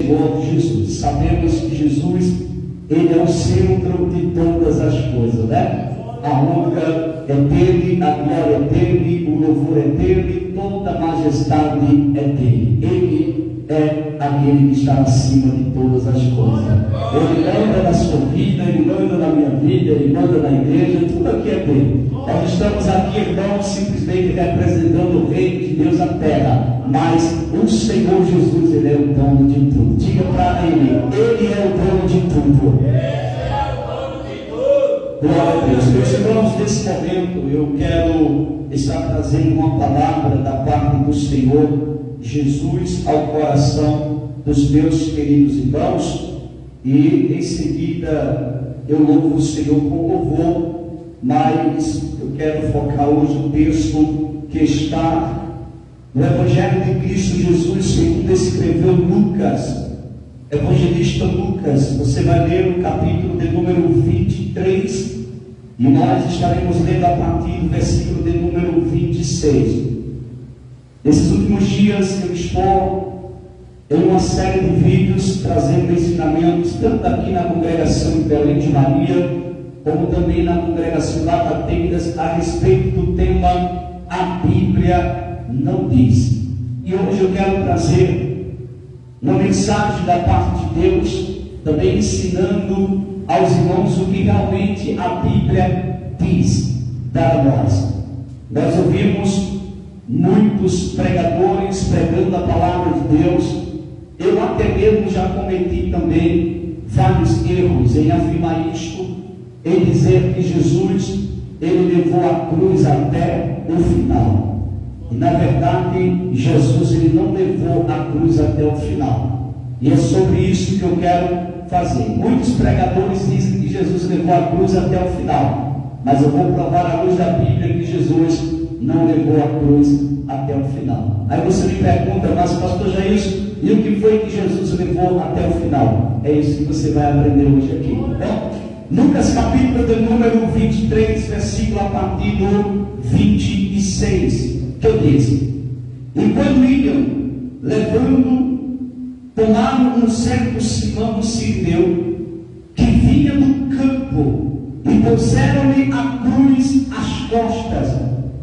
Senhor Jesus. Sabemos que Jesus, Ele é o centro de todas as coisas, né? A honra é dele, a glória é dele, o louvor é dele, toda a majestade é dele. Ele é aquele que está acima de todas as coisas. Ele manda na sua vida, Ele manda na minha vida, Ele manda na igreja, tudo aqui é dele. Nós estamos aqui, irmãos, simplesmente representando o reino de Deus na terra, mas o Senhor Jesus, Ele é o dono de tudo. Diga para Ele, Ele é o dono de tudo. Glória a Deus. Meus irmãos, nesse momento eu quero estar trazendo uma palavra da parte do Senhor Jesus ao coração dos meus queridos irmãos, e em seguida eu louvo o Senhor com louvor, mas eu quero focar hoje o texto que está no Evangelho de Cristo Jesus, segundo escreveu Lucas, evangelista Lucas. Você vai ler o capítulo de número 23 e nós estaremos lendo a partir do versículo de número 26. Nesses últimos dias eu estou em uma série de vídeos trazendo ensinamentos, tanto aqui na congregação em Belém de Maria, como também na congregação lá da Tendas, a respeito do tema A Bíblia Não Diz. E hoje eu quero trazer uma mensagem da parte de Deus, também ensinando aos irmãos o que realmente a Bíblia diz para nós. Nós ouvimos muitos pregadores pregando a palavra de Deus. Eu até mesmo já cometi também vários erros em afirmar isto, em dizer que Jesus, Ele levou a cruz até o final. E na verdade, Jesus, Ele não levou a cruz até o final. E é sobre isso que eu quero fazer. Muitos pregadores dizem que Jesus levou a cruz até o final, mas eu vou provar à luz da Bíblia que Jesus não levou a cruz até o final. Aí você me pergunta, mas pastor Jair, e o que foi que Jesus levou até o final? É isso que você vai aprender hoje aqui. Então, Lucas capítulo de número 23, versículo a partir do 26, que diz: E quando iam levando, tomaram um certo Simão Sirineu, que vinha do campo, e puseram-lhe a cruz às costas,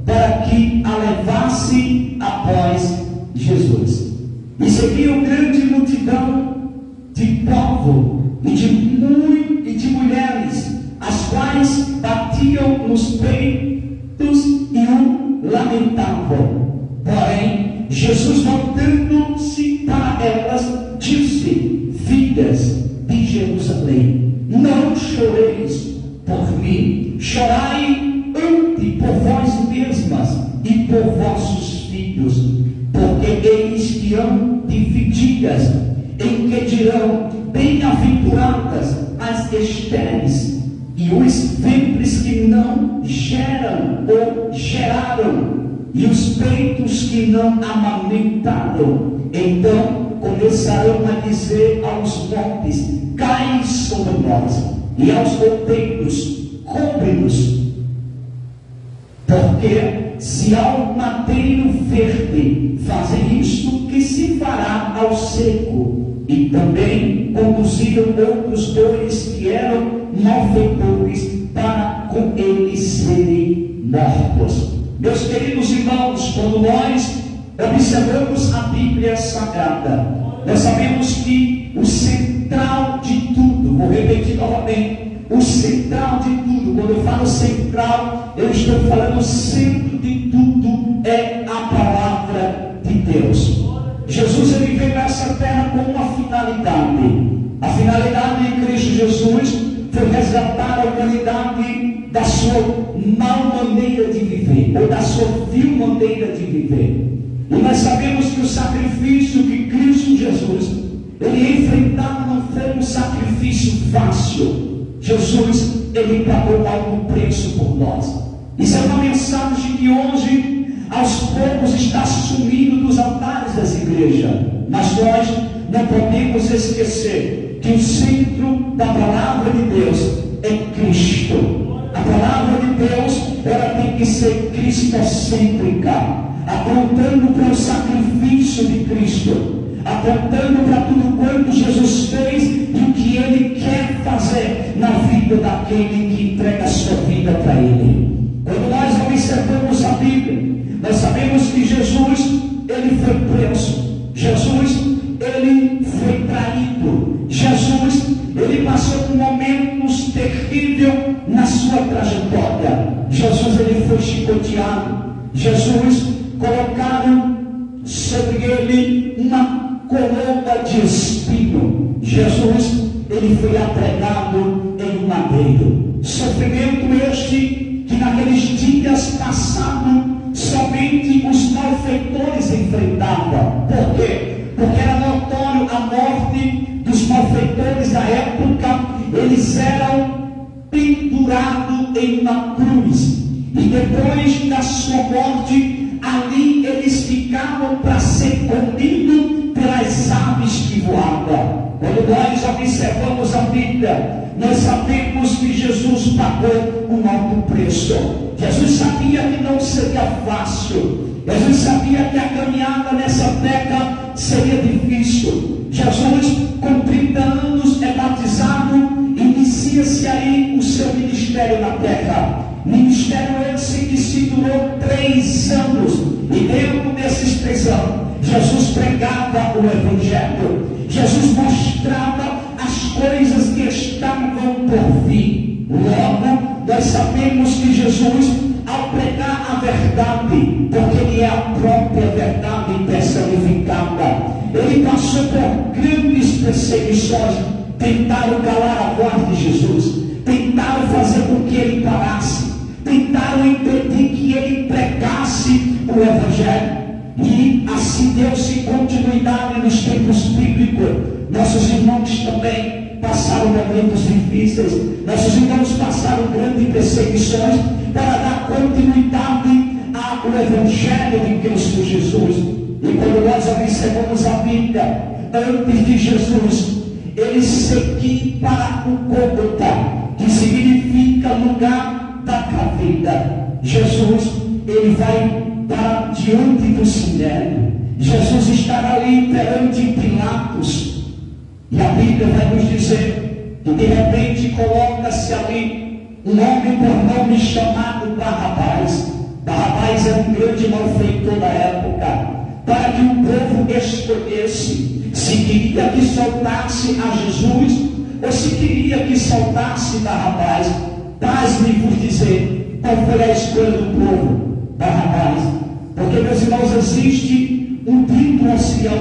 para que a levasse após Jesus. E seguiam grande multidão de povo e de mulheres, as quais batiam nos peitos e o lamentavam. Porém, Jesus, voltando-se para elas, disse: Filhas de Jerusalém, não choreis por mim, chorai ante por vós mesmas e por vossos filhos, porque eis que hão de dias em que dirão: bem-aventuradas as estéreis e os ventres que não geram ou geraram, e os peitos que não amamentaram. Então começarão a dizer aos montes: cai sobre nós, e aos outeiros: cobre-nos. Porque se ao madeiro verde fazem isto, que se fará ao seco? E também conduziram outros dois que eram malfeitores, para com eles serem mortos. Meus queridos irmãos, quando nós observamos a Bíblia Sagrada, nós sabemos que o central de tudo, vou repetir novamente, o central de tudo, quando eu falo central, eu estou falando o centro de tudo, é a palavra de Deus. Jesus, ele veio a essa terra com uma finalidade. A finalidade de Cristo Jesus foi resgatar a humanidade da sua mal maneira de viver, ou da sua vil maneira de viver. E nós sabemos que o sacrifício que Cristo Jesus, ele enfrentava, não foi um sacrifício fácil. Jesus, ele pagou alto preço por nós. Isso é uma mensagem que hoje, aos poucos, está sumindo dos altares das igrejas. Mas nós não podemos esquecer que o centro da palavra de Deus é Cristo. A palavra de Deus, ela tem que ser cristocêntrica, apontando para o sacrifício de Cristo, apontando para tudo quanto Jesus fez e o que Ele quer fazer na vida daquele que entrega a sua vida para Ele. Quando nós observamos a Bíblia, nós sabemos que Jesus, Ele foi preso, Jesus, Ele foi traído, Jesus, Ele passou por momentos terríveis na sua trajetória. Jesus, Ele foi chicoteado, Jesus, colocaram sobre Ele uma coroa de espinho, Jesus, Ele foi apregado em um madeiro. Sofrimento este que naqueles dias passados somente os malfeitores enfrentavam. Por quê? Porque era notório a morte dos malfeitores da época. Eles eram pendurados em uma cruz, e depois da sua morte, ali eles ficavam para ser comidos pelas aves que voavam. Quando nós observamos a Bíblia, nós sabemos que Jesus pagou um alto preço. Jesus sabia que não seria fácil. Jesus sabia que a caminhada nessa terra seria difícil. Jesus, com 30 anos, é batizado, inicia-se aí o seu ministério na terra. Ministério esse que se durou 3 anos. E dentro desses 3 anos, Jesus pregava o Evangelho. Jesus mostrava as coisas que estavam por vir. Logo, nós sabemos que Jesus, ao pregar a verdade, porque Ele é a própria verdade personificada, Ele passou por grandes perseguições. Tentaram calar a voz de Jesus, tentaram fazer com que Ele parasse, tentaram impedir que Ele pregasse o Evangelho. E assim deu-se continuidade nos tempos bíblicos. Nossos irmãos também passaram momentos difíceis, nossos irmãos passaram grandes perseguições para dar continuidade ao Evangelho de Cristo Jesus. E quando nós observamos a Bíblia, antes de Jesus, Ele seguiu para o Gólgota, que significa lugar da caveira. Jesus, Ele vai para diante do sinédrio. Jesus estará ali perante Pilatos, e a Bíblia vai nos dizer que de repente coloca-se ali um homem por nome chamado Barrabás. Barrabás era um grande malfeitor da época, para que o povo escolhesse se queria que soltasse a Jesus ou se queria que soltasse Barrabás. Paz-me vos dizer qual foi a escolha do povo: Barrabás. Porque, meus irmãos, existe um dito ancião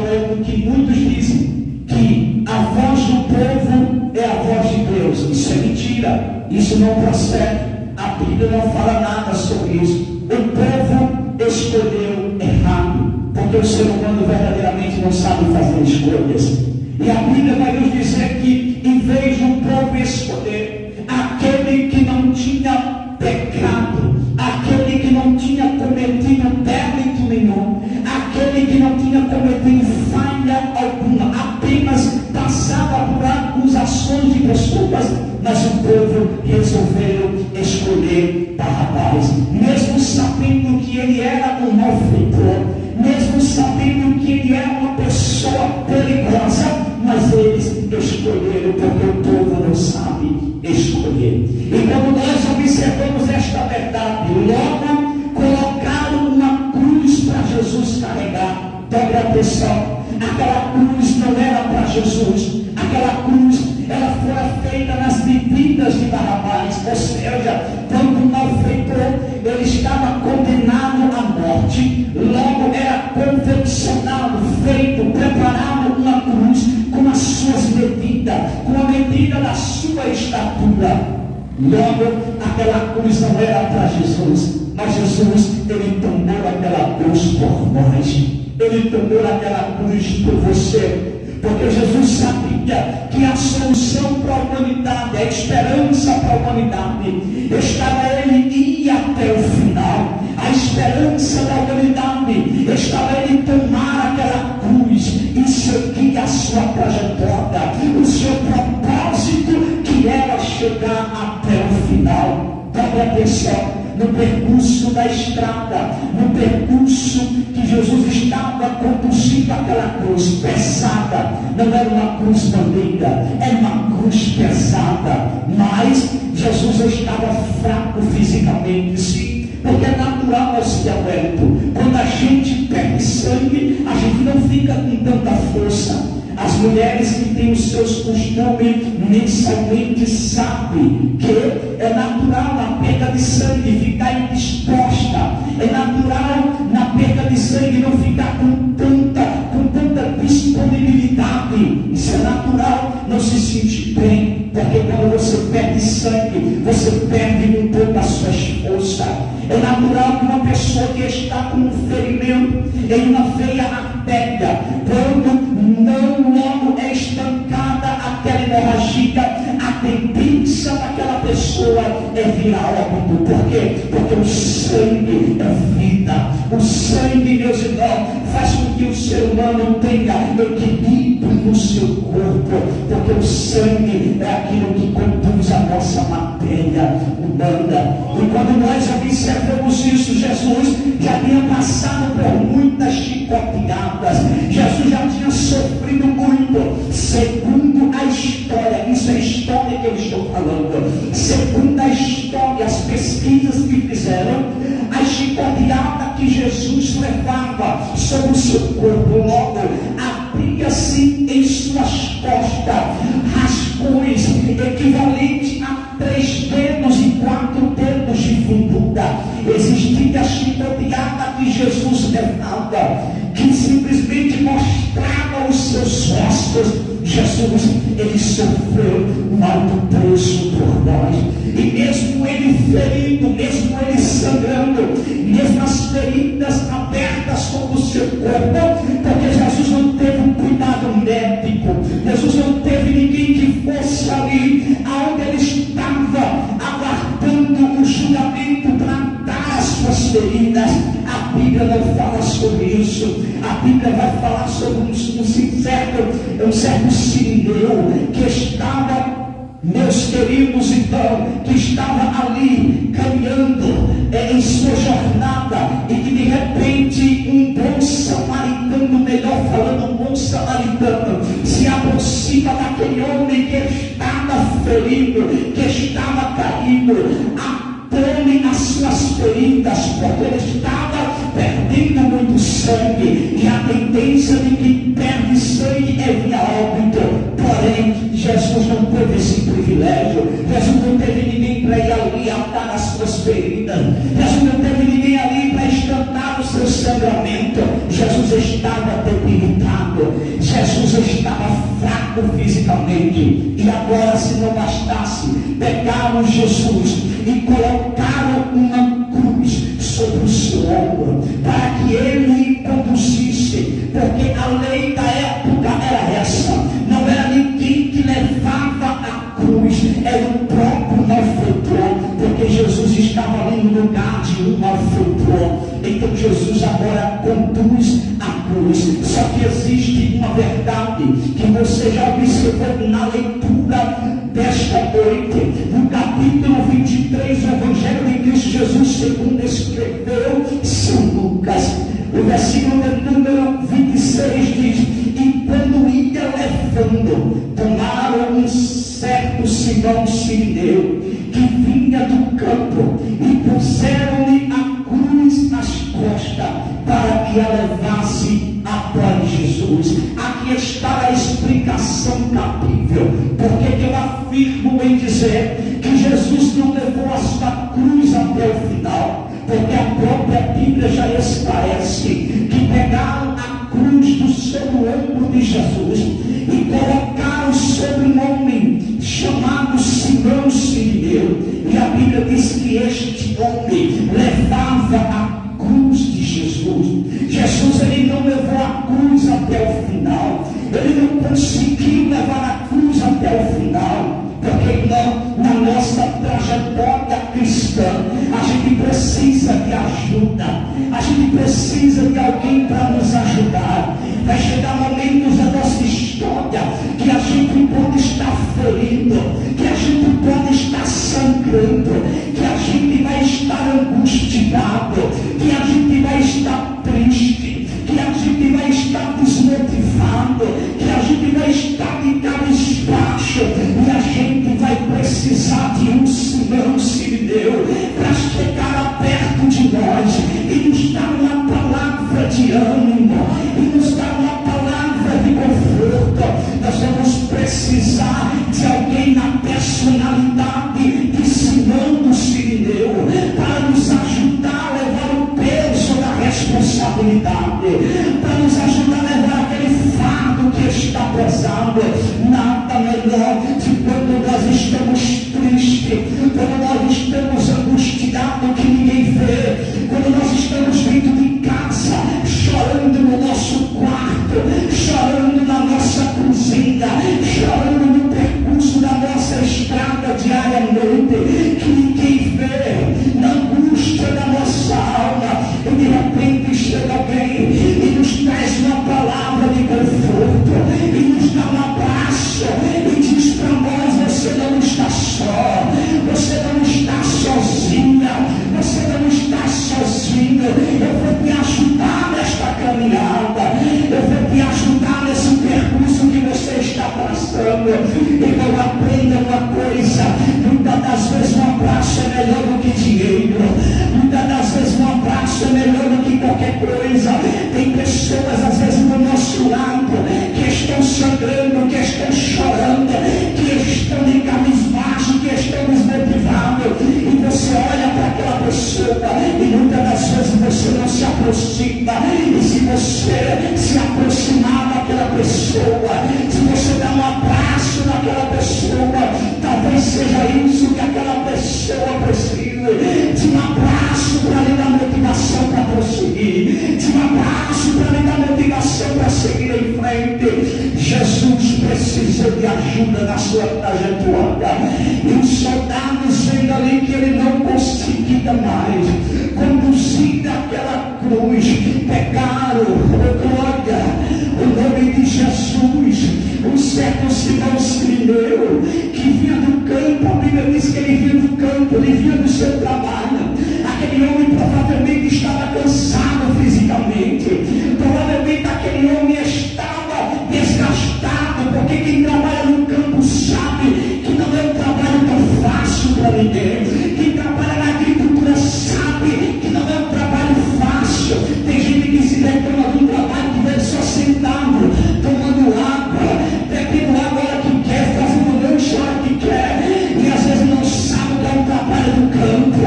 que muitos dizem que a voz do povo é a voz de Deus. Isso é mentira, isso não procede. A Bíblia não fala nada sobre isso. O povo escolheu errado, porque o ser humano verdadeiramente não sabe fazer escolhas. E a Bíblia vai nos dizer que, em vez do povo escolher aquele que não tinha pecado, aquele que não tinha cometido débito nenhum, aquele que não tinha cometido falha alguma, apenas passava por acusações de desculpas, mas o povo resolveu escolher Barrabás, mesmo sabendo que ele era um malfeitor, mesmo sabendo que ele era uma pessoa perigosa, mas eles escolheram, porque o povo não sabe escolher. E quando nós observamos esta verdade, logo colocaram uma cruz para Jesus carregar. Dobre a atenção, aquela cruz não era para Jesus, aquela cruz ela foi feita nas medidas de Barrabás, ou seja, quando o malfeitor ele estava condenado à morte, logo era confeccionado, feito, preparado uma cruz com as suas medidas, com a medida da sua estatura. Logo, aquela cruz não era para Jesus, mas Jesus, ele tomou aquela cruz por nós, ele tomou aquela cruz por você, porque Jesus sabia que a solução para a humanidade, a esperança para a humanidade, estava ele ir até o final. A esperança da humanidade estava ele tomar aquela cruz e seguir a sua trajetória, o seu propósito, que era chegar até o final. Preste atenção. No percurso da estrada, no percurso que Jesus estava conduzindo a aquela cruz pesada, não era uma cruz bandeira, era uma cruz pesada, mas Jesus estava fraco fisicamente, sim, porque é natural esse aumento. Quando a gente perde sangue, a gente não fica com tanta força. As mulheres que têm os seus costumes mensalmente sabem que é natural na perda de sangue ficar indisposta, é natural na perda de sangue não ficar com tanta disponibilidade. Isso é natural, não se sentir bem, porque quando você perde sangue, você perde um pouco as suas forças. É natural que uma pessoa que está com um ferimento em uma veia artéria, quando não logo é estancada aquela hemorragia, a tendência daquela pessoa é virar óbito. Por quê? Porque o sangue é vida. O sangue, meus irmãos, faz com que o ser humano tenha equilíbrio no seu corpo, porque o sangue é aquilo que conduz a nossa matéria humana. E quando nós observamos isso, Jesus já tinha passado por muitas chicoteadas, Jesus já tinha sofrido muito, segundo a história. Isso é história que eu estou falando. Segundo a história, as pesquisas que fizeram, a chicoteada que Jesus levava sobre o seu corpo, logo abria-se em suas costas rascões equivalentes a 3 dedos e 4 dedos de fundura. Existia a chicoteada que Jesus levava, que simplesmente mostrava os seus ossos. Jesus, ele sofreu um alto preço por nós, e mesmo ele ferido, mesmo ele sangrando, mesmo as feridas abertas sobre o seu corpo, porque Jesus não teve um cuidado médico, Jesus não teve ninguém que fosse ali aonde ele estava aguardando o julgamento para dar as suas feridas. A Bíblia não fala sobre isso. A Bíblia vai falar sobre um certo sirineu que estava, meus queridos, então, que estava ali caminhando em sua jornada, e que de repente um bom samaritano, melhor falando, um bom samaritano se aproxima daquele homem que estava ferido, que estava caído, atone as suas feridas, porque ele estava perdendo muito sangue, e a tendência de que perde sangue é vir a óbito. Porém, Jesus não teve esse privilégio. Jesus não teve ninguém para ir ali atar as suas feridas. Jesus não teve ninguém ali para estancar o seu sangramento. Jesus estava debilitado. Jesus estava fraco fisicamente. E agora, se não bastasse, pegaram Jesus e colocaram uma cruz sobre o seu ombro, para que ele conduzisse, porque a lei da época era essa: não era ninguém que levava a cruz, era o próprio malfeitor, porque Jesus estava ali no lugar de um malfeitor. Então Jesus agora conduz a cruz. Só que existe uma verdade que você já observou na leitura desta noite, no capítulo 23 do Evangelho de Cristo Jesus, segundo escreveu São Lucas. O versículo número 26 diz: e quando ia levando, tomaram um certo Simão Sirineu, que vinha do campo, e puseram-lhe a cruz nas costas, para que a levasse após Jesus. Aqui está a explicação cabível. Porque eu afirmo em dizer que Jesus não levou a sua cruz até o final, porque a própria Bíblia já esclarece que pegaram a cruz sobre o ombro de Jesus e colocaram sobre um homem chamado Simão Sirineu, e a Bíblia diz que este homem levava a cruz de Jesus. Jesus, ele não levou a cruz até o final, ele não conseguiu levar a cruz até o final, porque na nossa trajetória cristã a gente precisa de ajuda, a gente precisa de alguém para nos ajudar. Vai chegar momentos da nossa história que a gente pode estar ferido, que a gente pode estar sangrando, que a gente vai estar angustiado, que a gente vai estar triste, que a gente vai estar desmotivado, enfermidade, para nos ajudar a levar aquele fardo que está pesado. Nada melhor de quando nós estamos tristes, quando nós estamos angustiados que ninguém vê, quando nós estamos vindo de casa, chorando no nosso quarto, chorando na nossa cozinha, chorando no percurso da nossa estrada diariamente, que ninguém vê, na angústia da nossa alma, e de repente chega alguém e nos traz uma palavra de conforto, e nos dá um abraço, e diz para nós: você não está só, você não está sozinha, você não está sozinho, eu vou te ajudar nesta caminhada, eu vou te ajudar nesse percurso que você está passando. Então aprenda uma coisa: muitas das vezes um abraço é melhor do que dinheiro, muitas das vezes um abraço é melhor do que qualquer coisa. Tem pessoas às vezes do nosso lado que estão sangrando, que estão chorando, que estão de cabisbaixo, que estão desmotivados, e você olha para aquela pessoa e muitas das vezes você não se aproxima. E se você se aproximar daquela pessoa, se você dar um abraço naquela pessoa, talvez seja isso que aquela pessoa precisa, de um abraço para lhe dar motivação para prosseguir, de um abraço para lhe dar motivação para seguir em frente. Jesus precisa de ajuda na sua trajetória, e os soldados vendo ali que ele não conseguia mais conduzir daquela cruz, pegaram, glória, o nome de Jesus. Um certo Simão Sirineu, que vinha do campo, a Bíblia diz que ele vinha do campo, ele vinha do seu trabalho. Aquele homem provavelmente estava cansado fisicamente, provavelmente aquele homem estava desgastado, porque quem trabalha no campo sabe que não é um trabalho tão fácil para ninguém. Quem trabalha na agricultura sabe que não é um trabalho fácil. Tem gente que se reclama de um trabalho que deve só sentado, tomando água, bebendo água a hora que quer, fazendo lanche a hora que quer, e às vezes não sabe o que é um trabalho no campo,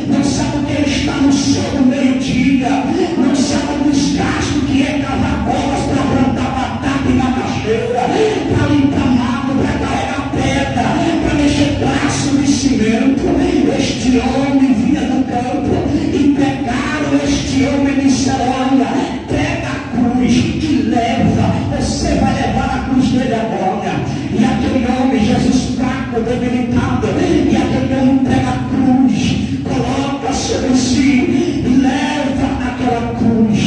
não sabe o que é estar no sol no meio-dia, não sabe o desgaste que é cavar bolas para plantar batata e macaxeira, para limpar mato, para carregar pedra, para mexer braço de cimento. Este homem vinha do campo e pegaram este homem e disseram: olha, pega a cruz e leva, você vai levar a cruz dele agora. E aquele homem, Jesus fraco, debilitado, e aquele homem pega a cruz, coloca sobre si e leva aquela cruz.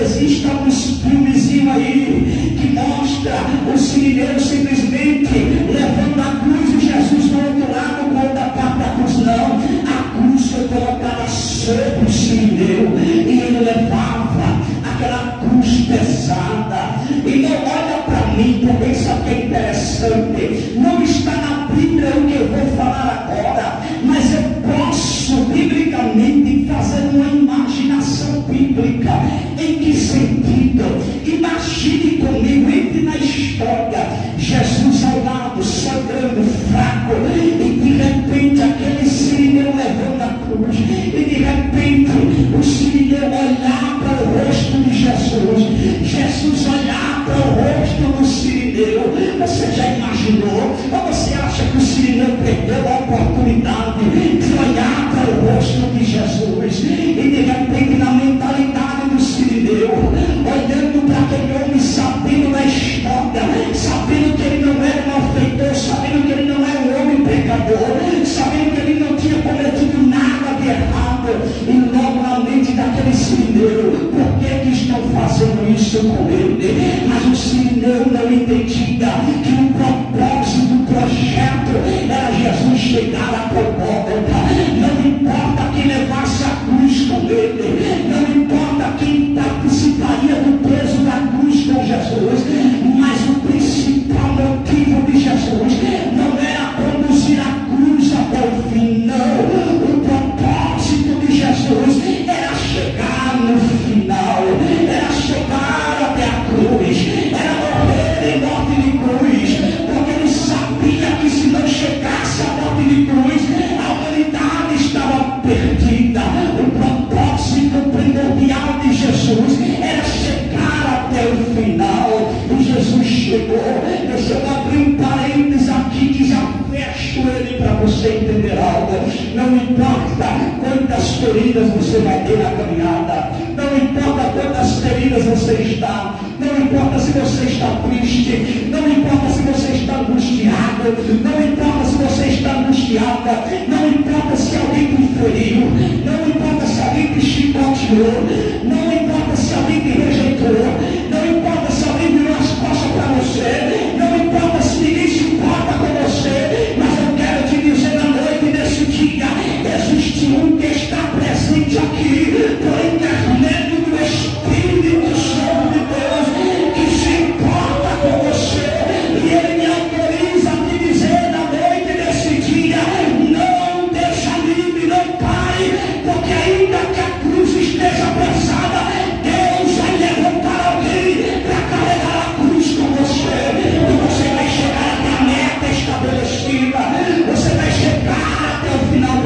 Existem alguns filmezinhos aí que mostra o sirineu simplesmente levando a cruz e Jesus do outro lado com outra parte da cruz. Não, a cruz foi colocada sobre o sirineu e ele levava aquela cruz pesada. E não olha para mim, porque isso aqui é interessante. Não está na Bíblia o que eu vou falar agora, mas eu posso biblicamente fazer uma imaginação bíblica. Em que sentido? Imagine comigo, entre na história, Jesus ao lado, sangrando, fraco, e de repente aquele sirineu levando a cruz, e de repente o sirineu olhar para o rosto de Jesus, Jesus olhar para o rosto do sirineu. Você já imaginou? Ou você acha que o sirineu perdeu a oportunidade de olhar para o rosto de Jesus, e de repente na mentalidade do sirineu, olhando para aquele homem, sabendo da história, sabendo que ele não era um malfeitor, sabendo que ele não era um homem pecador, sabendo que ele não tinha cometido nada de errado, e logo na mente daquele sirineu: por que estão fazendo isso com ele? Mas o sirineu não entendia que o propósito do projeto era Jesus chegar a Golgota. Não importa quem levasse a cruz com ele, não importa quem participaria do peso da cruz com Jesus, mas o principal motivo de Jesus não era conduzir a cruz até o fim, não. O propósito de Jesus era chegar no final, era chegar até a cruz, era morrer em morte de cruz. feridas você vai ter na caminhada, não importa quantas feridas você está, não importa se você está triste, não importa se você está angustiado, não importa se você está angustiada, não importa se alguém te feriu, não importa se alguém te chicoteou, não importa se alguém te rejeitou, não importa se alguém virou as costas para você, não importa se ninguém se importa com você, mas eu quero te dizer na noite desse dia, existe um que está presente aqui, por intermédio do Espírito Santo de Deus, que se importa com você, e ele me autoriza a te dizer na noite desse dia, não deixa livre, não pare, porque ainda que a cruz esteja pesada, Deus vai levantar alguém para carregar a cruz com você, e você vai chegar até a meta estabelecida, você vai chegar até o final,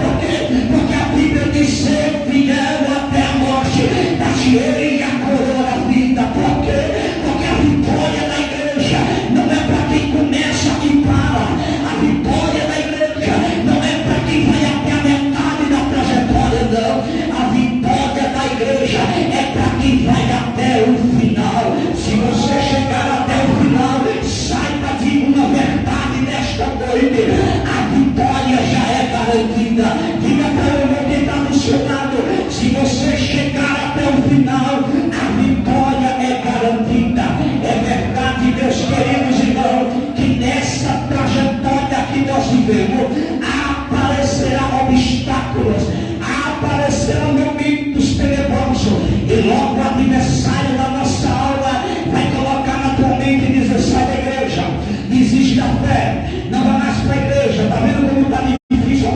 porque a Bíblia diz ser fiel até a morte, dar-te-ei a coroa da vida. Por quê? Porque a vitória da igreja não é para quem começa e para, a vitória da igreja não é para quem vai até a metade da trajetória, não, a vitória da igreja é para quem vai até o final. Se você chegar até o final, saiba de uma verdade nesta noite, a vitória já é garantida. Diga para o irmão que está do seu lado, se você chegar até o final, a vitória é garantida. É verdade, meus queridos irmãos, que nessa trajetória que nós vivemos, aparecerá obstáculos, aparecerão momentos tenebrosos, e logo o adversário da nossa alma vai colocar na tua mente e dizer: sai da igreja, desiste da fé, não vai mais para a igreja, está vendo como está difícil?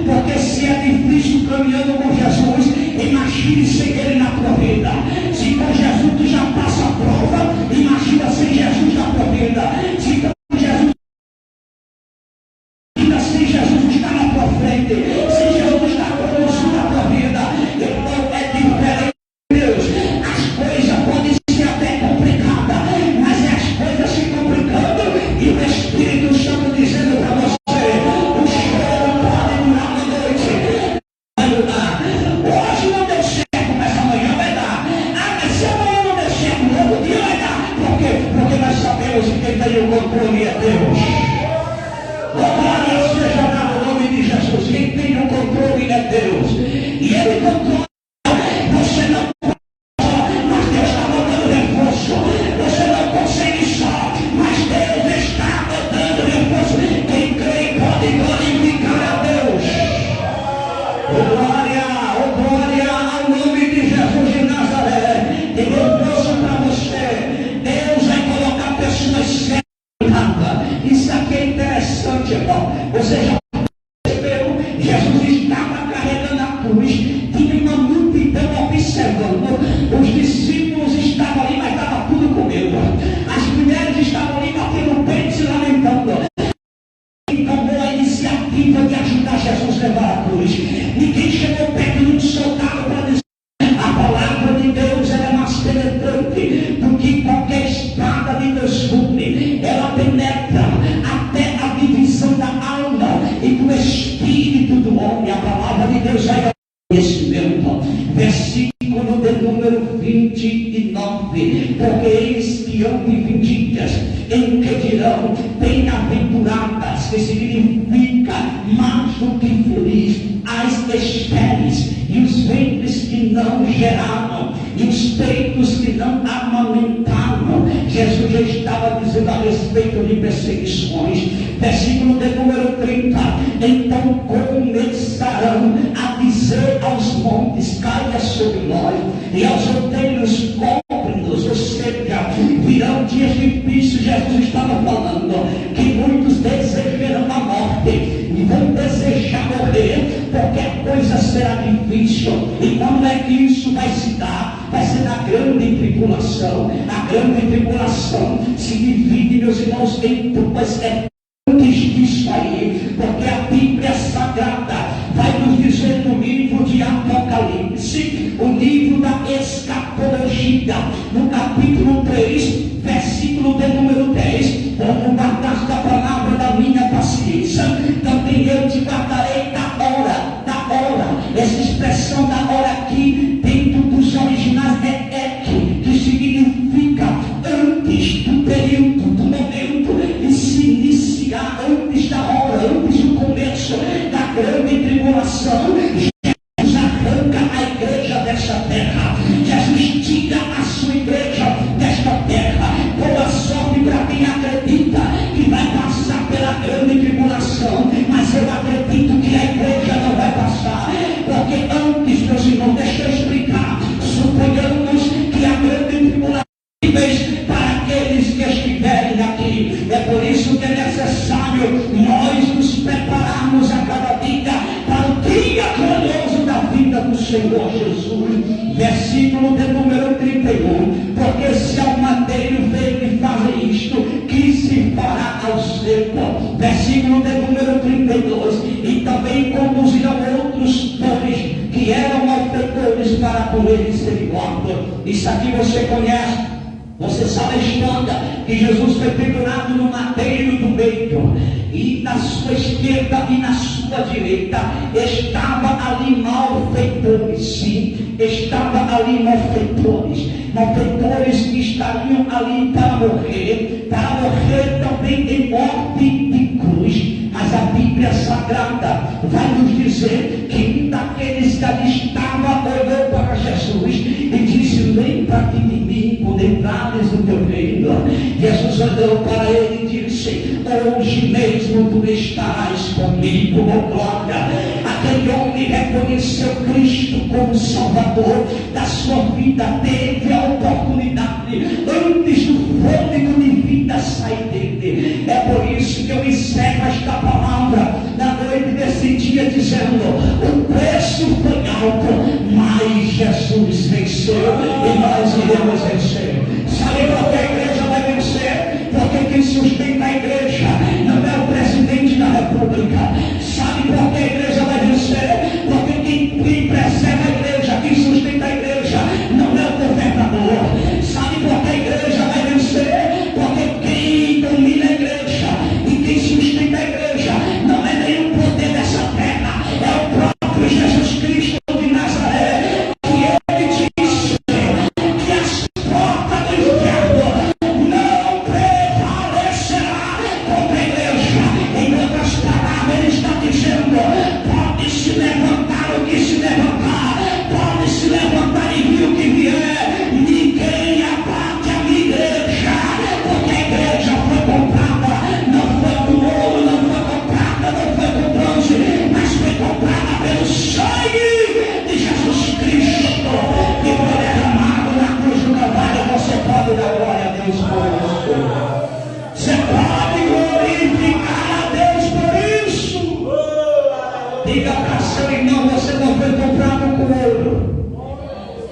Porque se é difícil caminhando com Jesus, imagine sem ele na tua vida. Se com Jesus tu já passa a prova, imagina sem Jesus na tua vida. Se com Jesus, ainda sem Jesus está na tua frente, sem Jesus está conosco na tua vida, então é diferente. Deus, as coisas podem ser até complicadas, mas é as coisas se complicando e o Espírito Santo dizendo para você: o choro pode durar uma noite, vai durar. Hoje não deu certo, mas amanhã vai dar. Ah, mas se amanhã não deu certo, no outro dia vai dar. Por quê? Porque nós sabemos que quem tem o controle é Deus. Glória seja dada no nome de Jesus. Quem tem o controle é Deus, e ele controla. Você não pode, mas Deus está botando reforço. Você não consegue só, mas Deus está botando reforço. Quem crê pode glorificar a Deus. Glória ao nome de Jesus de Nazaré. E eu trouxe para você, Deus vai colocar pessoas certas. Isso aqui é interessante, irmão. Você já percebeu? Jesus estava carregando a cruz, tinha uma multidão observando. Os discípulos estavam ali, mas estava tudo com medo. As mulheres estavam ali batendo o peito e se lamentando. Ninguém tomou a iniciativa de ajudar Jesus a levar a cruz. Ninguém chegou perto de um soldado para dizer: a palavra de Deus é mais penetrante do que qualquer espada de dois gumes. Ela penetra até a divisão da alma e do espírito do homem. A palavra de Deus é conhecimento. Versículo de número 29. Porque eis que hão de vir dias em que dirão: bem-aventuradas, que significa mais do que feliz, as estéreis e os ventres que não geraram e os peitos que não amamentaram. Jesus já estava dizendo a respeito de perseguições. Versículo de número 30. Então começarão a dizer aos montes: caia sobre nós, e aos outeiros cobre-nos. Ou seja, virão dias difíceis. Jesus estava falando que muitos desejarão a morte e vão desejar morrer, porque a coisa será difícil. E quando é que isso vai se dar? Vai ser na grande tribulação. A grande tribulação se divide, meus irmãos, em duas etapas disso aí, porque a Bíblia Sagrada vai nos dizer no livro de Apocalipse, o livro da escatologia, no capítulo 3, versículo de número 10: como guardaste a palavra da minha paciência, também eu te guardarei da hora acessíveis para aqueles que estiverem aqui. É por isso que é necessário nós nos prepararmos a cada dia para o dia glorioso da vida do Senhor Jesus. Versículo de número 31. Porque se ao madeiro veio e fazer isto, que se fará ao seco? Versículo de número 32. E também conduziram outros dois que eram malfeitores para com eles serem mortos. Isso aqui você conhece. Você sabe a história que Jesus foi pendurado no madeiro do meio, e na sua esquerda e na sua direita estava ali malfeitores. Sim, estava ali malfeitores que estariam ali para morrer também em morte de cruz. Mas a Bíblia Sagrada vai nos dizer que um daqueles que ali estava olhou para Jesus e disse: lembra-te de mim quando entrares no teu reino. Jesus olhou para ele e disse: hoje mesmo tu estarás comigo, oh glória. Aquele homem reconheceu Cristo como Salvador da sua vida, teve a oportunidade antes do fôlego de vida sair dele. É por isso que eu encerro esta palavra na noite desse dia dizendo: o preço foi alto, mas Jesus venceu e nós iremos vencer. Sabe por que a igreja vai vencer? Porque quem sustenta a igreja não é o presidente da república. Sabe por que a igreja vai vencer? Porque quem preserva a igreja, quem sustenta a igreja não é o governador. Sabe por que a igreja vai vencer? Porque quem domina a igreja e quem sustenta a igreja não é nenhum poder dessa terra, é o próprio Jesus Cristo de Nazaré, que ele disse que as portas do inferno não prevalecerá contra a igreja. Em outras palavras, ele está dizendo: pode se levantar o que se levantar, pode se levantar e vir o que vier, ninguém abate a minha igreja, porque a igreja foi comprada, não foi com ouro, não foi comprada, não foi com bronze, mas foi comprada pelo sangue de Jesus Cristo, que foi derramado na cruz do Calvário. Você pode dar glória a Deus por isso. Você pode glorificar a Deus por isso. Diga para seu irmão: você não foi comprado com ouro.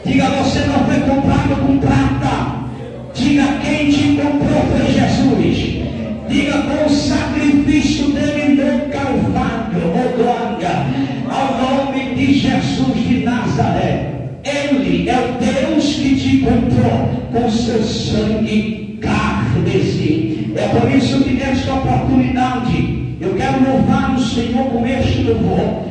Diga: você não foi comprado com prata. Diga: quem te comprou foi Jesus. Diga: com o sacrifício dele no Calvário, oh glória ao nome de Jesus de Nazaré. Ele é o Deus que te comprou com seu sangue carmesim. É por isso que nesta oportunidade eu quero louvar o Senhor com este louvor.